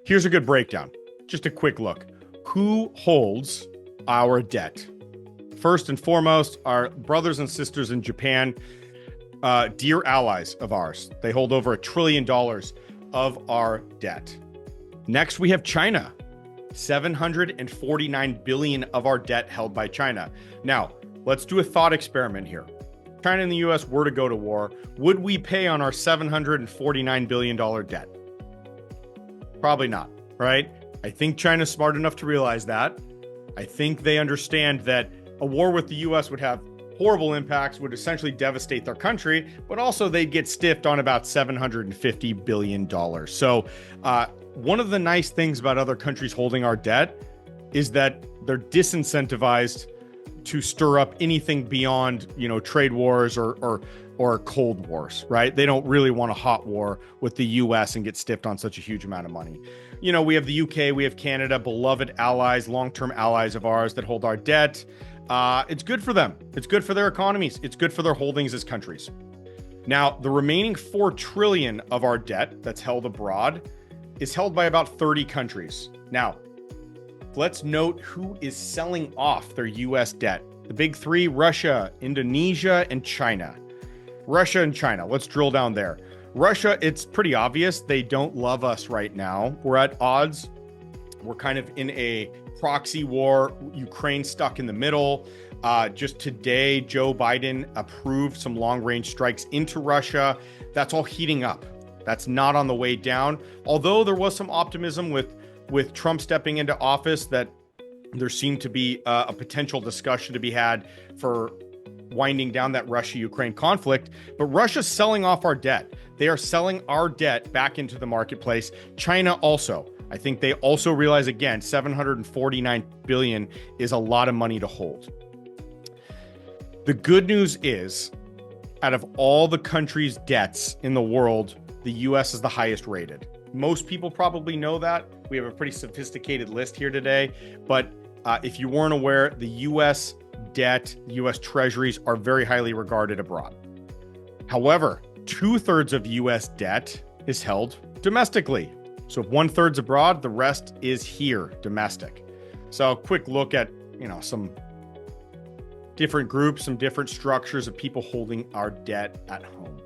Here's a good breakdown. Just a quick look. Who holds our debt? First and foremost, our brothers and sisters in Japan, dear allies of ours. They hold over $1 trillion of our debt. Next, we have China. 749 billion of our debt held by China. Now, let's do a thought experiment here. China and the US were to go to war, would we pay on our $749 billion debt? Probably not, right? I think China's smart enough to realize that. I think they understand that a war with the US would have horrible impacts, would essentially devastate their country, but also they'd get stiffed on about $750 billion. So one of the nice things about other countries holding our debt is that they're disincentivized to stir up anything beyond, trade wars or cold wars, right? They don't really want a hot war with the US and get stiffed on such a huge amount of money. We have the UK, we have Canada, beloved allies, long-term allies of ours that hold our debt. It's good for them. It's good for their economies. It's good for their holdings as countries. Now, the remaining $4 trillion of our debt that's held abroad is held by about 30 countries. Now, let's note who is selling off their US debt. The big three: Russia, Indonesia, and China. Russia and China. Let's drill down there. Russia, it's pretty obvious. They don't love us right now. We're at odds. We're kind of in a proxy war. Ukraine stuck in the middle. Just today, Joe Biden approved some long-range strikes into Russia. That's all heating up. That's not on the way down. Although there was some optimism with Trump stepping into office that there seemed to be a potential discussion to be had for winding down that Russia-Ukraine conflict. But Russia's selling off our debt. They are selling our debt back into the marketplace. China also. I think they also realize, again, 749 billion is a lot of money to hold. The good news is, out of all the countries' debts in the world, the US is the highest rated. Most people probably know that. We have a pretty sophisticated list here today. But if you weren't aware, the US debt, US Treasuries are very highly regarded abroad. However, 2/3 of US debt is held domestically. So if 1/3's abroad, the rest is here, domestic. So a quick look at, some different groups, some different structures of people holding our debt at home.